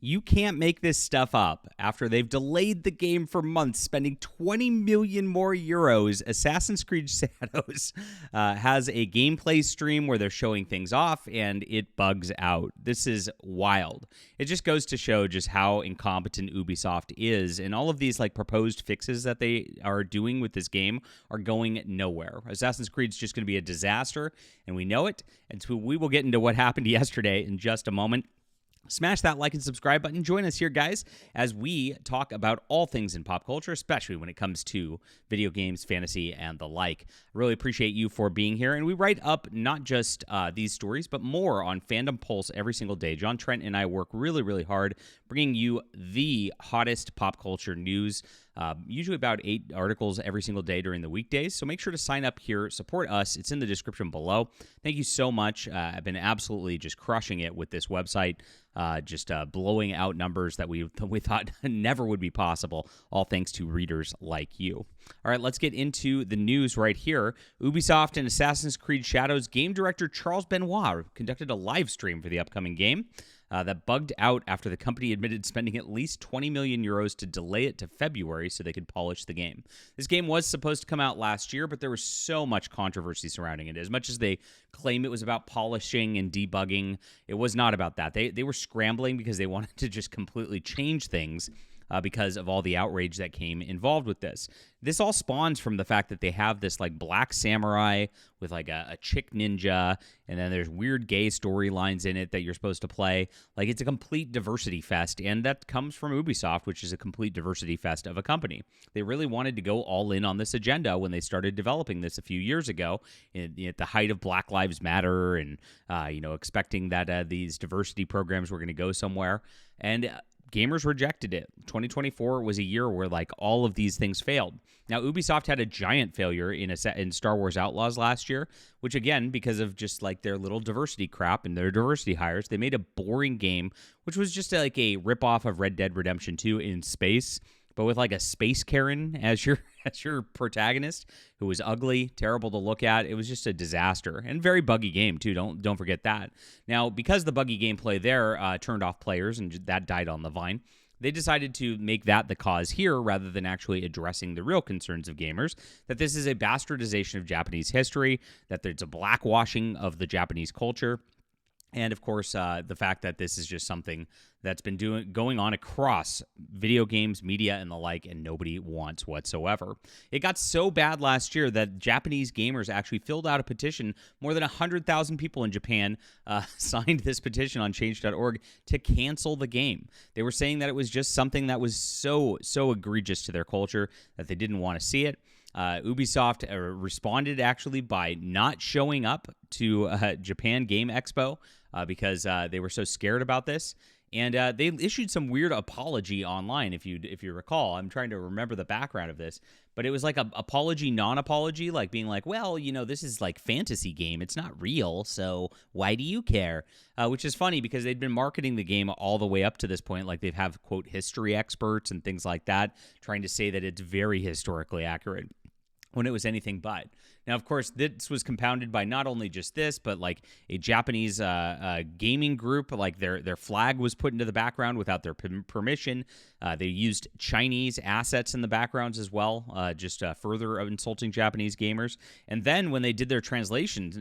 You can't make this stuff up. After they've delayed the game for months, spending 20 million more euros, Assassin's Creed Shadows has a gameplay stream where they're showing things off and it bugs out. This is wild. It just goes to show just how incompetent Ubisoft is, and all of these like proposed fixes that they are doing with this game are going nowhere. Assassin's Creed's just going to be a disaster, and we know it. And so we will get into what happened yesterday in just a moment. Smash that like and subscribe button. Join us here, guys, as we talk about all things in pop culture, especially when it comes to video games, fantasy, and the like. I really appreciate you for being here. And we write up not just these stories, but more on Fandom Pulse every single day. John Trent and I work really, really hard bringing you the hottest pop culture news. Usually about 8 articles every single day during the weekdays. So make sure to sign up here, support us. It's in the description below. Thank you so much. I've been absolutely just crushing it with this website, just blowing out numbers that we thought never would be possible, all thanks to readers like you. All right, let's get into the news right here. Ubisoft and Assassin's Creed Shadows game director Charles Benoit conducted a live stream for the upcoming game. That bugged out after the company admitted spending at least 20 million euros to delay it to February so they could polish the game. This game was supposed to come out last year, but there was so much controversy surrounding it. As much as they claim it was about polishing and debugging, it was not about that. They were scrambling because they wanted to just completely change things because of all the outrage that came involved with this. This all spawns from the fact that they have this like black samurai with like a chick ninja, and then there's weird gay storylines in it that you're supposed to play. Like, it's a complete diversity fest, and that comes from Ubisoft, which is a complete diversity fest of a company. They really wanted to go all in on this agenda when they started developing this a few years ago, at the height of Black Lives Matter, and expecting that these diversity programs were going to go somewhere. And gamers rejected it. 2024 was a year where like all of these things failed. Now, Ubisoft had a giant failure in Star Wars Outlaws last year, which again, because of just like their little diversity crap and their diversity hires, they made a boring game, which was just like a ripoff of Red Dead Redemption 2 in space, but with like a space Karen as your protagonist, who was ugly, terrible to look at. It was just a disaster, and very buggy game too. Don't forget that. Now, because the buggy gameplay there turned off players and that died on the vine, they decided to make that the cause here rather than actually addressing the real concerns of gamers, that this is a bastardization of Japanese history, that there's a blackwashing of the Japanese culture. And, of course, the fact that this is just something that's been going on across video games, media, and the like, and nobody wants whatsoever. It got so bad last year that Japanese gamers actually filled out a petition. More than 100,000 people in Japan signed this petition on change.org to cancel the game. They were saying that it was just something that was so egregious to their culture that they didn't want to see it. Ubisoft responded actually by not showing up to Japan Game Expo because they were so scared about this. And they issued some weird apology online, if you recall. I'm trying to remember the background of this, but it was like a apology, non-apology, like being like, well, this is like fantasy game. It's not real, so why do you care? Which is funny because they'd been marketing the game all the way up to this point. Like, they've have, quote, history experts and things like that, trying to say that it's very historically accurate, when it was anything but. Now, of course, this was compounded by not only just this, but like a Japanese gaming group, like their flag was put into the background without their permission. They used Chinese assets in the backgrounds as well, just further insulting Japanese gamers. And then when they did their translations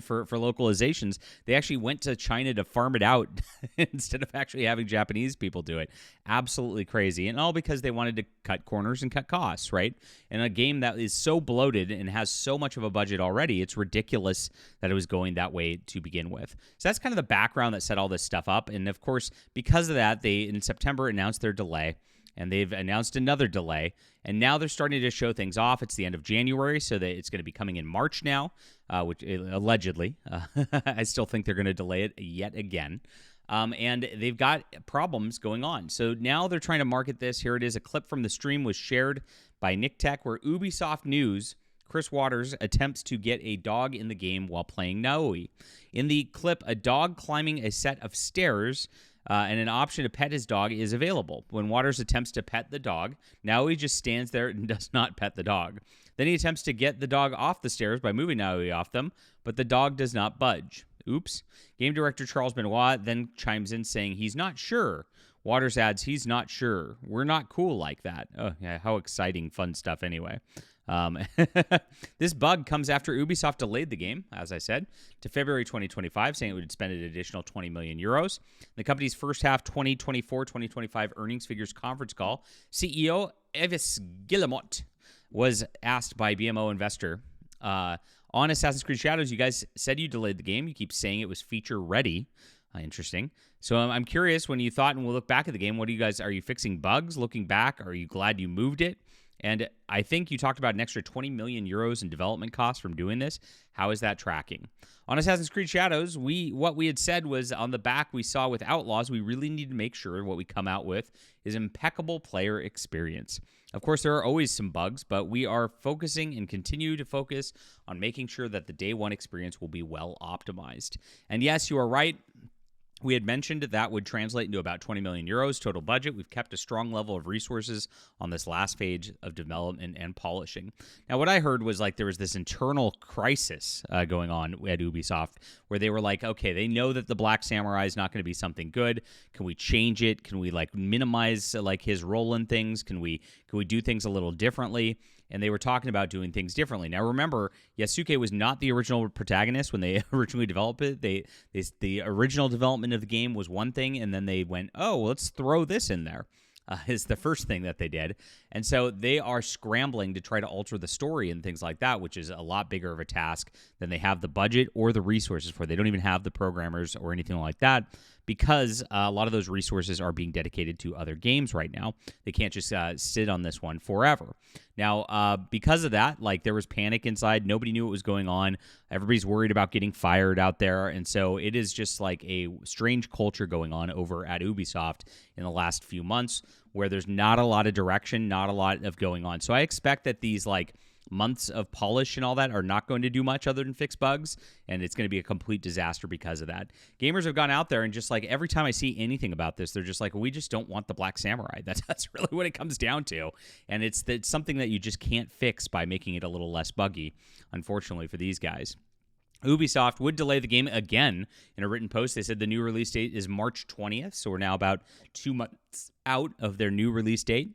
for localizations, they actually went to China to farm it out instead of actually having Japanese people do it. Absolutely crazy. And all because they wanted to cut corners and cut costs, right? And a game that is so bloated and has so much of a budget already, it's ridiculous that it was going that way to begin with. So that's kind of the background that set all this stuff up. And of course, because of that, they in September announced their delay, and they've announced another delay, and now they're starting to show things off. It's the end of January, so that it's going to be coming in March now, which allegedly. I still think they're going to delay it yet again. And they've got problems going on. So now they're trying to market this. Here it is. A clip from the stream was shared by Nick Tech, where Ubisoft News, Chris Waters, attempts to get a dog in the game while playing Naoi. In the clip, a dog climbing a set of stairs and an option to pet his dog is available. When Waters attempts to pet the dog, Naoi just stands there and does not pet the dog. Then he attempts to get the dog off the stairs by moving Naoi off them, but the dog does not budge. Oops. Game director Charles Benoit then chimes in saying he's not sure Waters adds, he's not sure. We're not cool like that. Oh, yeah, how exciting, fun stuff anyway. This bug comes after Ubisoft delayed the game, as I said, to February 2025, saying it would spend an additional 20 million euros. The company's first half 2024-2025 earnings figures conference call, CEO Evis Guillemot was asked by BMO Investor, on Assassin's Creed Shadows, you guys said you delayed the game. You keep saying it was feature ready. Interesting. So I'm curious, when you thought and we'll look back at the game, what do you guys, are you fixing bugs looking back? Are you glad you moved it? And I think you talked about an extra 20 million euros in development costs from doing this. How is that tracking? On Assassin's Creed Shadows, what we had said was on the back we saw with Outlaws, we really need to make sure what we come out with is impeccable player experience. Of course, there are always some bugs, but we are focusing and continue to focus on making sure that the day one experience will be well optimized. And yes, you are right. We had mentioned that would translate into about 20 million euros total budget. We've kept a strong level of resources on this last phase of development and polishing. Now, what I heard was like there was this internal crisis going on at Ubisoft where they were like, okay, they know that the Black Samurai is not going to be something good. Can we change it? Can we like minimize like his role in things? Can we do things a little differently? And they were talking about doing things differently. Now, remember, Yasuke was not the original protagonist when they originally developed it. The original development of the game was one thing, and then they went, oh, well, let's throw this in there. Is the first thing that they did. And so they are scrambling to try to alter the story and things like that, which is a lot bigger of a task than they have the budget or the resources for. They don't even have the programmers or anything like that because a lot of those resources are being dedicated to other games right now. They can't just sit on this one forever. Now, because of that, like there was panic inside. Nobody knew what was going on. Everybody's worried about getting fired out there. And so it is just like a strange culture going on over at Ubisoft in the last few months where there's not a lot of direction, not a lot of going on. So I expect that these like months of polish and all that are not going to do much other than fix bugs, and it's going to be a complete disaster because of that. Gamers have gone out there and just like every time I see anything about this, they're just like, we just don't want the Black Samurai. That's really what it comes down to, and it's something that you just can't fix by making it a little less buggy, unfortunately for these guys. Ubisoft would delay the game again in a written post. They said the new release date is March 20th, so we're now about 2 months out of their new release date.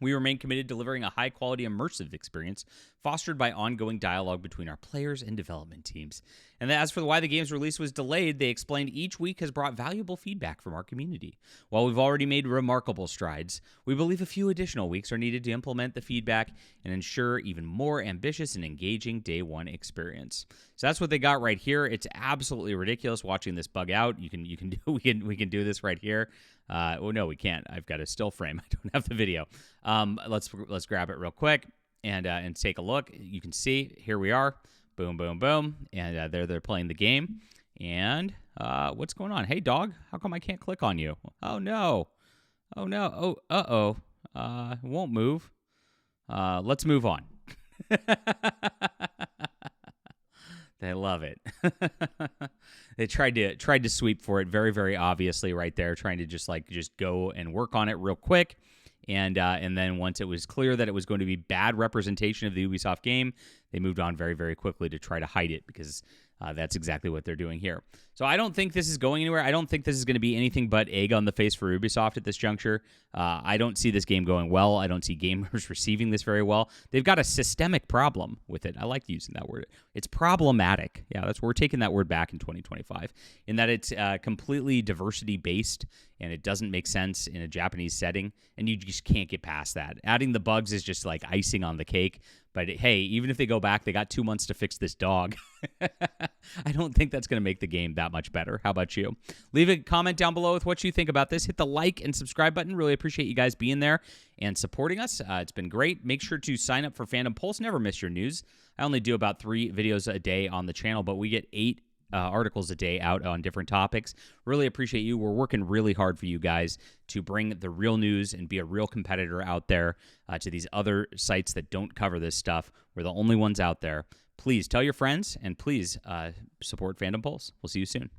We remain committed to delivering a high-quality, immersive experience fostered by ongoing dialogue between our players and development teams. And as for why the game's release was delayed, they explained each week has brought valuable feedback from our community. While we've already made remarkable strides, we believe a few additional weeks are needed to implement the feedback and ensure even more ambitious and engaging day one experience. So that's what they got right here. It's absolutely ridiculous watching this bug out. We can do this right here. Oh no, we can't. I've got a still frame. I don't have the video. Let's grab it real quick and take a look. You can see here we are. Boom, boom, boom, and they're playing the game. And what's going on? Hey, dog, how come I can't click on you? Oh no, oh no, oh it won't move. Let's move on. They love it. They tried to sweep for it very, very obviously right there, trying to just go and work on it real quick. And then once it was clear that it was going to be bad representation of the Ubisoft game, they moved on very, very quickly to try to hide it because that's exactly what they're doing here. So I don't think this is going anywhere. I don't think this is going to be anything but egg on the face for Ubisoft at this juncture. I don't see this game going well. I don't see gamers receiving this very well. They've got a systemic problem with it. I like using that word. It's problematic. Yeah, we're taking that word back in 2025 in that it's completely diversity-based and it doesn't make sense in a Japanese setting, and you just can't get past that. Adding the bugs is just like icing on the cake. But hey, even if they go back, they got 2 months to fix this dog. I don't think that's going to make the game that much better. How about you? Leave a comment down below with what you think about this. Hit the like and subscribe button. Really appreciate you guys being there and supporting us. It's been great. Make sure to sign up for Fandom Pulse. Never miss your news. I only do about 3 videos a day on the channel, but we get 8 articles a day out on different topics. Really appreciate you. We're working really hard for you guys to bring the real news and be a real competitor out there to these other sites that don't cover this stuff. We're the only ones out there. Please tell your friends and please support Fandom Pulse. We'll see you soon.